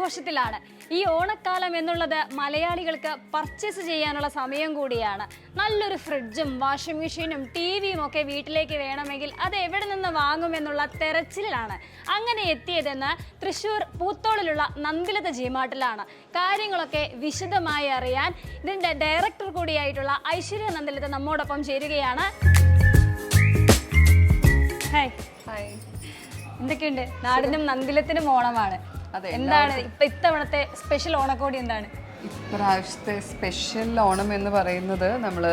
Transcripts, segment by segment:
ഓണാഘോഷത്തിലാണ്. ഈ ഓണക്കാലം എന്നുള്ളത് മലയാളികൾക്ക് പർച്ചേസ് ചെയ്യാനുള്ള സമയം കൂടിയാണ്. നല്ലൊരു ഫ്രിഡ്ജും വാഷിംഗ് മെഷീനും ടിവിയും ഒക്കെ വീട്ടിലേക്ക് വേണമെങ്കിൽ അത് എവിടെ നിന്ന് വാങ്ങുമെന്നുള്ള തെരച്ചിലാണ്. അങ്ങനെ എത്തിയതെന്ന് തൃശ്ശൂർ പൂത്തോളിലുള്ള നന്ദിലത്ത് ജിമാർട്ടിലാണ്. കാര്യങ്ങളൊക്കെ വിശദമായി അറിയാൻ ഇതിൻ്റെ ഡയറക്ടർ കൂടിയായിട്ടുള്ള ഐശ്വര്യ നന്ദിലത്ത് നമ്മോടൊപ്പം ചേരുകയാണ്. ഹായ്. ഹായ്. എന്തൊക്കെയുണ്ട്? നാടിനും നന്ദിലത്തിനും ഓണമാണ്. എന്താണ് ഇത്തവണത്തെ സ്പെഷ്യൽ ഓണക്കോടി? എന്താണ് ഇപ്രാവശ്യത്തെ സ്പെഷ്യൽ ഓണം എന്ന് പറയുന്നത് നമ്മൾ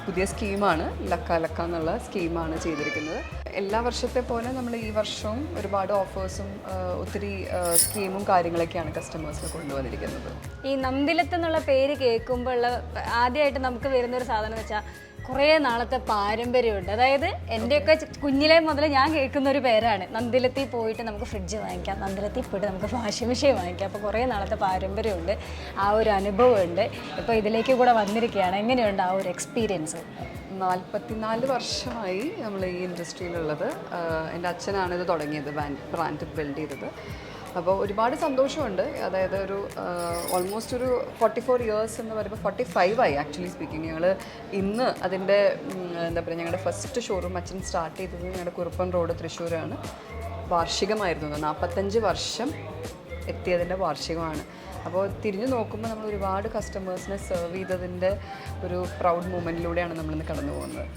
പുതിയ സ്കീമാണ്, ലക്ക ലക്ക എന്നുള്ള സ്കീമാണ് ചെയ്തിരിക്കുന്നത്. എല്ലാ വർഷത്തെ പോലെ നമ്മൾ ഈ വർഷവും ഒരുപാട് ഓഫേഴ്സും ഒത്തിരി സ്കീമും കാര്യങ്ങളൊക്കെയാണ് കസ്റ്റമേഴ്സിന് കൊണ്ടുവന്നിരിക്കുന്നത്. ഈ നന്ദിലത്ത് എന്നുള്ള പേര് കേൾക്കുമ്പോൾ ആദ്യമായിട്ട് നമുക്ക് വരുന്നൊരു സാധനം വെച്ചാൽ കുറേ നാളത്തെ പാരമ്പര്യമുണ്ട്. അതായത് എൻ്റെയൊക്കെ കുഞ്ഞിലെ മുതൽ ഞാൻ കേൾക്കുന്ന ഒരു പേരാണ്. നന്ദിലത്തിൽ പോയിട്ട് നമുക്ക് ഫ്രിഡ്ജ് വാങ്ങിക്കാം, നന്ദിലത്തിൽ പോയിട്ട് നമുക്ക് വാഷിംഗ് മെഷീൻ വാങ്ങിക്കാം. അപ്പോൾ കുറേ നാളത്തെ പാരമ്പര്യമുണ്ട്, ആ ഒരു അനുഭവമുണ്ട്. ഇപ്പോൾ ഇതിലേക്ക് കൂടെ വന്നിരിക്കുകയാണ്. എങ്ങനെയുണ്ട് ആ ഒരു എക്സ്പീരിയൻസ്? 44 വർഷമായി നമ്മൾ ഈ ഇൻഡസ്ട്രിയിലുള്ളത്. എൻ്റെ അച്ഛനാണ് ഇത് തുടങ്ങിയത്, ബ്രാൻഡ് ബിൽഡ് ചെയ്തത്. അപ്പോൾ ഒരുപാട് സന്തോഷമുണ്ട്. അതായത് ഒരു ഓൾമോസ്റ്റ് ഒരു 44 ഇയേഴ്സ് എന്ന് പറയുമ്പോൾ 45 ആയി ആക്ച്വലി സ്പീക്കിംഗ്. ഞങ്ങൾ ഇന്ന് അതിൻ്റെ എന്താ പറയുക, ഞങ്ങളുടെ ഫസ്റ്റ് ഷോറൂം അച്ഛൻ സ്റ്റാർട്ട് ചെയ്തത് ഞങ്ങളുടെ കുറുപ്പൻ റോഡ് തൃശ്ശൂരാണ്. വാർഷികമായിരുന്നു, 45 വർഷം എത്തിയതിൻ്റെ വാർഷികമാണ്. അപ്പോൾ തിരിഞ്ഞു നോക്കുമ്പോൾ നമ്മൾ ഒരുപാട് കസ്റ്റമേഴ്സിനെ സെർവ് ചെയ്തതിൻ്റെ ഒരു പ്രൗഡ് മൂമെൻറ്റിലൂടെയാണ് നമ്മളിന്ന് കടന്നു പോകുന്നത്.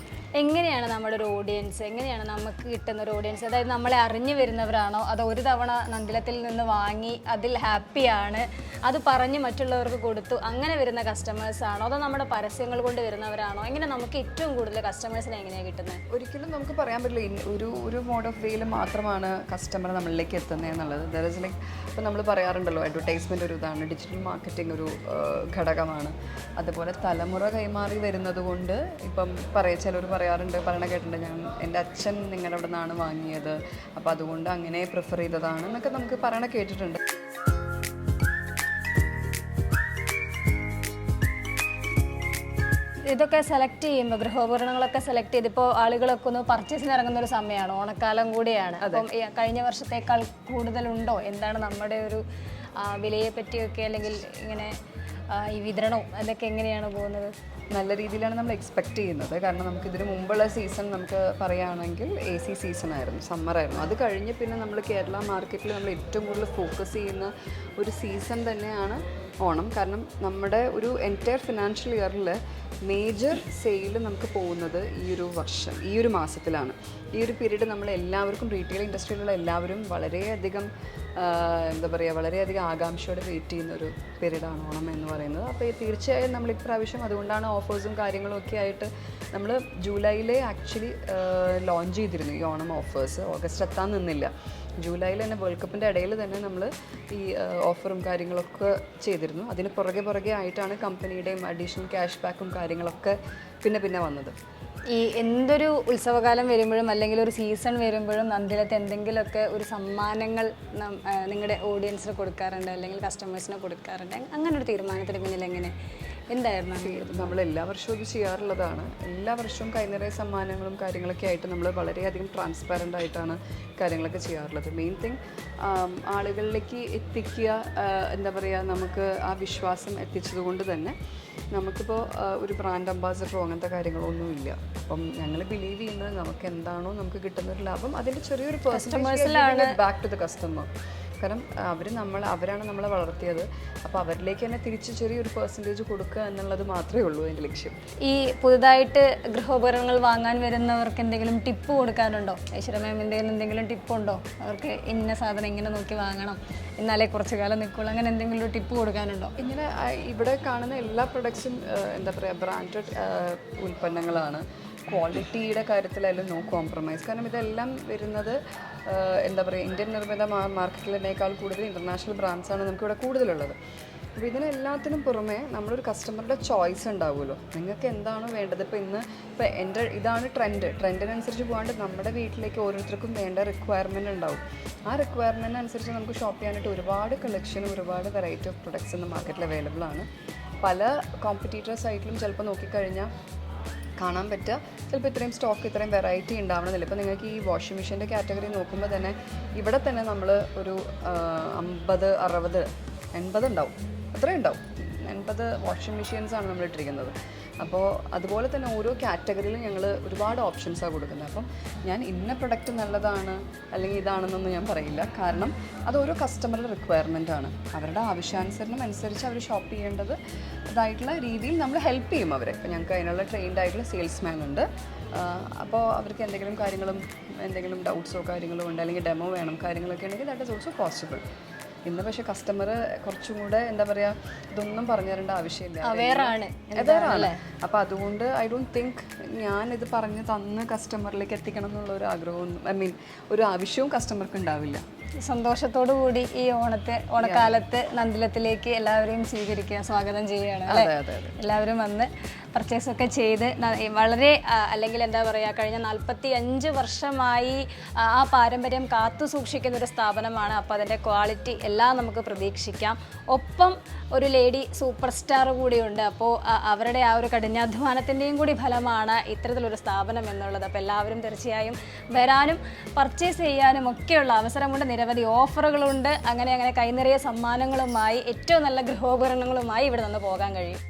എങ്ങനെയാണ് നമ്മുടെ ഒരു ഓഡിയൻസ്, എങ്ങനെയാണ് നമുക്ക് കിട്ടുന്ന ഒരു ഓഡിയൻസ്? അതായത് നമ്മളെ അറിഞ്ഞു വരുന്നവരാണോ, അതോ ഒരു തവണ നന്ദിലത്തിൽ നിന്ന് വാങ്ങി അതിൽ ഹാപ്പിയാണ്, അത് പറഞ്ഞ് മറ്റുള്ളവർക്ക് കൊടുത്തു അങ്ങനെ വരുന്ന കസ്റ്റമേഴ്സാണോ, അതോ നമ്മുടെ പരസ്യങ്ങൾ കൊണ്ട് വരുന്നവരാണോ? എങ്ങനെ നമുക്ക് ഏറ്റവും കൂടുതൽ കസ്റ്റമേഴ്സിനെ എങ്ങനെയാണ് കിട്ടുന്നത്? ഒരിക്കലും നമുക്ക് പറയാൻ പറ്റില്ല ഒരു മോഡ് ഓഫ് വേയിൽ മാത്രമാണ് കസ്റ്റമർ നമ്മളിലേക്ക് എത്തുന്നത് എന്നുള്ളത്. ദർ ഇസ് ലൈക്ക് ഇപ്പോൾ നമ്മൾ പറയാറുണ്ടല്ലോ, അഡ്വർടൈസ്മെൻ്റ് ഒരു ഇതാണ്, ഡിജിറ്റൽ മാർക്കറ്റിംഗ് ഒരു ഘടകമാണ്. അതുപോലെ തലമുറ കൈമാറി വരുന്നത് കൊണ്ട് ഇപ്പം ചിലർ പറയണ കേട്ടിട്ടുണ്ട്, എൻ്റെ അച്ഛൻ നിങ്ങളുടെ അവിടെ നിന്നാണ് വാങ്ങിയത്, അപ്പോൾ അതുകൊണ്ട് അങ്ങനെ പ്രിഫർ ചെയ്തതാണ് എന്നൊക്കെ നമുക്ക് പറയണ കേട്ടിട്ടുണ്ട്. ഇതൊക്കെ സെലക്ട് ചെയ്യുമ്പോൾ, ഗൃഹോപകരണങ്ങളൊക്കെ സെലക്ട് ചെയ്തിപ്പോൾ ആളുകളൊക്കെ ഒന്ന് പർച്ചേസിന് ഇറങ്ങുന്ന ഒരു സമയമാണ്, ഓണക്കാലം കൂടിയാണ്. അപ്പം കഴിഞ്ഞ വർഷത്തേക്കാൾ കൂടുതലുണ്ടോ? എന്താണ് നമ്മുടെ ഒരു വിലയെ പറ്റിയൊക്കെ, അല്ലെങ്കിൽ ഇങ്ങനെ ഈ വിതരണവും അതൊക്കെ എങ്ങനെയാണ് പോകുന്നത്? നല്ല രീതിയിലാണ് നമ്മൾ എക്സ്പെക്റ്റ് ചെയ്യുന്നത്. കാരണം നമുക്കിതിന് മുമ്പുള്ള സീസൺ നമുക്ക് പറയുകയാണെങ്കിൽ AC സീസണായിരുന്നു, സമ്മറായിരുന്നു. അത് കഴിഞ്ഞ് പിന്നെ നമ്മൾ കേരള മാർക്കറ്റിൽ നമ്മൾ ഏറ്റവും കൂടുതൽ ഫോക്കസ് ചെയ്യുന്ന ഒരു സീസൺ തന്നെയാണ് ഓണം. കാരണം നമ്മുടെ ഒരു എൻറ്റയർ ഫിനാൻഷ്യൽ ഇയറിൽ മേജർ സെയിൽ നമുക്ക് പോകുന്നത് ഈ ഒരു വർഷം, ഈ ഒരു മാസത്തിലാണ്. ഈ ഒരു പീരീഡ് നമ്മൾ എല്ലാവർക്കും, റീറ്റെയിൽ ഇൻഡസ്ട്രിയിലുള്ള എല്ലാവരും വളരെയധികം എന്താ പറയുക, വളരെയധികം ആകാംക്ഷയോടെ വെയിറ്റ് ചെയ്യുന്ന ഒരു പീരീഡാണ് ഓണം എന്ന് പറയുന്നത്. അപ്പോൾ തീർച്ചയായും നമ്മൾ ഇപ്രാവശ്യം അതുകൊണ്ടാണ് ഓഫേഴ്സും കാര്യങ്ങളും ഒക്കെ ആയിട്ട് നമ്മൾ ജൂലൈയിലെ ആക്ച്വലി ലോഞ്ച് ചെയ്തിരുന്നു ഈ ഓണം ഓഫേഴ്സ്. ഓഗസ്റ്റ് എത്താൻ നിന്നില്ല, ജൂലൈയിൽ തന്നെ വേൾഡ് കപ്പിൻ്റെ ഇടയിൽ തന്നെ നമ്മൾ ഈ ഓഫറും കാര്യങ്ങളൊക്കെ ചെയ്തിരുന്നു. അതിന് പുറകെ ആയിട്ടാണ് കമ്പനിയുടെയും അഡീഷണൽ ക്യാഷ് ബാക്കും കാര്യങ്ങളൊക്കെ പിന്നെ വന്നത്. ഈ എന്തൊരു ഉത്സവകാലം വരുമ്പോഴും അല്ലെങ്കിൽ ഒരു സീസൺ വരുമ്പോഴും നന്ദിലത്ത് എന്തെങ്കിലുമൊക്കെ ഒരു സമ്മാനങ്ങൾ നിങ്ങളുടെ ഓഡിയൻസിന് കൊടുക്കാറുണ്ട്, അല്ലെങ്കിൽ കസ്റ്റമേഴ്സിന് കൊടുക്കാറുണ്ട്? അങ്ങനെ ഒരു തീരുമാനത്തിന് പിന്നിൽ എന്തായിരുന്നു? നമ്മൾ എല്ലാ വർഷവും ഇത് ചെയ്യാറുള്ളതാണ്. എല്ലാ വർഷവും കൈനിറയ സമ്മാനങ്ങളും കാര്യങ്ങളൊക്കെ ആയിട്ട് നമ്മൾ വളരെയധികം ട്രാൻസ്പാരൻ്റ് ആയിട്ടാണ് കാര്യങ്ങളൊക്കെ ചെയ്യാറുള്ളത്. മെയിൻ തിങ് ആളുകളിലേക്ക് എത്തിക്കുക, എന്താ പറയുക, നമുക്ക് ആ വിശ്വാസം എത്തിച്ചതുകൊണ്ട് തന്നെ നമുക്കിപ്പോൾ ഒരു ബ്രാൻഡ് അംബാസഡറോ അങ്ങനത്തെ കാര്യങ്ങളൊന്നുമില്ല. അപ്പം ഞങ്ങൾ ബിലീവ് ചെയ്യുന്നത് നമുക്ക് എന്താണോ നമുക്ക് കിട്ടുന്ന ഒരു ലാഭം അതിൻ്റെ ചെറിയൊരു percentage back to the customer. കാരണം അവരാണ് നമ്മളെ വളർത്തിയത്. അപ്പോൾ അവരിലേക്ക് തന്നെ തിരിച്ച് ചെറിയൊരു പെർസെൻറ്റേജ് കൊടുക്കുക എന്നുള്ളത് മാത്രമേ ഉള്ളൂ എൻ്റെ ലക്ഷ്യം. ഈ പുതുതായിട്ട് ഗൃഹോപകരണങ്ങൾ വാങ്ങാൻ വരുന്നവർക്ക് എന്തെങ്കിലും ടിപ്പ് കൊടുക്കാനുണ്ടോ? ഐശ്വര്യ മാം എന്തെങ്കിലും ടിപ്പുണ്ടോ? അവർക്ക് ഇന്ന സാധനം ഇങ്ങനെ നോക്കി വാങ്ങണം, എന്നാലേ കുറച്ച് കാലം നിൽക്കുള്ളൂ, അങ്ങനെ എന്തെങ്കിലും ഒരു ടിപ്പ് കൊടുക്കാനുണ്ടോ? ഇങ്ങനെ ഇവിടെ കാണുന്ന എല്ലാ പ്രൊഡക്ട്സും എന്താ പറയുക, ബ്രാൻഡഡ് ഉൽപ്പന്നങ്ങളാണ്. ക്വാളിറ്റിയുടെ കാര്യത്തിലായാലും നോ കോംപ്രമൈസ്. കാരണം ഇതെല്ലാം വരുന്നത് എന്താ പറയുക, ഇന്ത്യൻ നിർമ്മിത മാർക്കറ്റിനേക്കാൾ കൂടുതൽ ഇൻ്റർനാഷണൽ ബ്രാൻഡ്സാണ് നമുക്കിവിടെ കൂടുതലുള്ളത്. അപ്പോൾ ഇതിനെല്ലാത്തിനും പുറമെ നമ്മളൊരു കസ്റ്റമറുടെ ചോയ്സ് ഉണ്ടാവുമല്ലോ, നിങ്ങൾക്ക് എന്താണോ വേണ്ടത്. ഇപ്പോൾ ഇതാണ് ട്രെൻഡിനനുസരിച്ച് പോകാണ്ട് നമ്മുടെ വീട്ടിലേക്ക് ഓരോരുത്തർക്കും വേണ്ട റിക്വയർമെൻറ്റ് ഉണ്ടാവും. ആ റിക്വയർമെൻറ്റ് അനുസരിച്ച് നമുക്ക് ഷോപ്പ് ചെയ്യാനായിട്ട് ഒരുപാട് കളക്ഷനും ഒരുപാട് വെറൈറ്റി ഓഫ് പ്രൊഡക്ട്സ് ഇന്ന് മാർക്കറ്റിൽ അവൈലബിൾ ആണ്. പല കോമ്പറ്റീറ്റർ സൈറ്റിലും ചിലപ്പോൾ നോക്കിക്കഴിഞ്ഞാൽ കാണാൻ പറ്റുക. ചിലപ്പോൾ ഇത്രയും സ്റ്റോക്ക് ഇത്രയും വെറൈറ്റി ഉണ്ടാവണമെന്നില്ല. ഇപ്പോൾ നിങ്ങൾക്ക് ഈ വാഷിംഗ് മെഷീൻ്റെ കാറ്റഗറി നോക്കുമ്പോൾ തന്നെ ഇവിടെ തന്നെ നമ്മൾ ഒരു 50, 60, 80 ഉണ്ടാവും, അത്രയും ഉണ്ടാവും. 80 വാഷിംഗ് മെഷീൻസാണ് നമ്മൾ ഇട്ടിരിക്കുന്നത്. അപ്പോൾ അതുപോലെ തന്നെ ഓരോ കാറ്റഗറിയിലും ഞങ്ങൾ ഒരുപാട് ഓപ്ഷൻസാണ് കൊടുക്കുന്നത്. അപ്പം ഞാൻ ഇന്ന പ്രൊഡക്റ്റ് നല്ലതാണ് അല്ലെങ്കിൽ ഇതാണെന്നൊന്നും ഞാൻ പറയില്ല. കാരണം അത് ഓരോ കസ്റ്റമറുടെ റിക്വയർമെൻ്റ് ആണ്. അവരുടെ ആവശ്യാനുസരണം അനുസരിച്ച് അവർ ഷോപ്പ് ചെയ്യേണ്ടത് ഇതായിട്ടുള്ള രീതിയിൽ നമ്മൾ ഹെൽപ്പ് ചെയ്യും അവരെ. ഇപ്പോൾ ഞങ്ങൾക്ക് അതിനുള്ള ട്രെയിൻഡ് ആയിട്ടുള്ള സെയിൽസ്മാൻ ഉണ്ട്. അപ്പോൾ അവർക്ക് എന്തെങ്കിലും ഡൗട്ട്സോ കാര്യങ്ങളോ ഉണ്ട്, അല്ലെങ്കിൽ ഡെമോ വേണം കാര്യങ്ങളൊക്കെ ഉണ്ടെങ്കിൽ ദാറ്റ് ഈസ് ഓൾസോ പോസിബിൾ. ഇന്ന് പക്ഷേ കസ്റ്റമർ കുറച്ചും കൂടെ എന്താ പറയുക, ഇതൊന്നും പറഞ്ഞു തരേണ്ട ആവശ്യമില്ല, അവെയറാണ്. അപ്പോൾ അതുകൊണ്ട് ഐ ഡോണ്ട് തിങ്ക് ഞാനിത് പറഞ്ഞ് തന്ന് കസ്റ്റമറിലേക്ക് എത്തിക്കണം എന്നുള്ള ഒരു ആഗ്രഹവും ഒരു ആവശ്യവും കസ്റ്റമർക്ക് ഉണ്ടാവില്ല. സന്തോഷത്തോടു കൂടി ഈ ഓണക്കാലത്ത് നന്ദിലത്തിലേക്ക് എല്ലാവരെയും സ്വാഗതം ചെയ്യുകയാണ് അല്ലേ? എല്ലാവരും വന്ന് പർച്ചേസ് ഒക്കെ ചെയ്ത് വളരെ അല്ലെങ്കിൽ എന്താ പറയുക, കഴിഞ്ഞ 45 വർഷമായി ആ പാരമ്പര്യം കാത്തു സൂക്ഷിക്കുന്ന ഒരു സ്ഥാപനമാണ്. അപ്പോൾ അതിൻ്റെ ക്വാളിറ്റി എല്ലാം നമുക്ക് പ്രതീക്ഷിക്കാം. ഒപ്പം ഒരു ലേഡി സൂപ്പർ സ്റ്റാർ കൂടിയുണ്ട്. അപ്പോൾ അവരുടെ ആ ഒരു കഠിനാധ്വാനത്തിൻ്റെയും കൂടി ഫലമാണ് ഇത്തരത്തിലൊരു സ്ഥാപനം എന്നുള്ളത്. അപ്പോൾ എല്ലാവരും തീർച്ചയായും വരാനും പർച്ചേസ് ചെയ്യാനും ഒക്കെയുള്ള അവസരമുണ്ട്. നിരവധി ഓഫറുകളുണ്ട്. അങ്ങനെ കൈനിറയ സമ്മാനങ്ങളുമായി ഏറ്റവും നല്ല ഗൃഹോപകരണങ്ങളുമായി ഇവിടെ നിന്ന് പോകാൻ കഴിയും.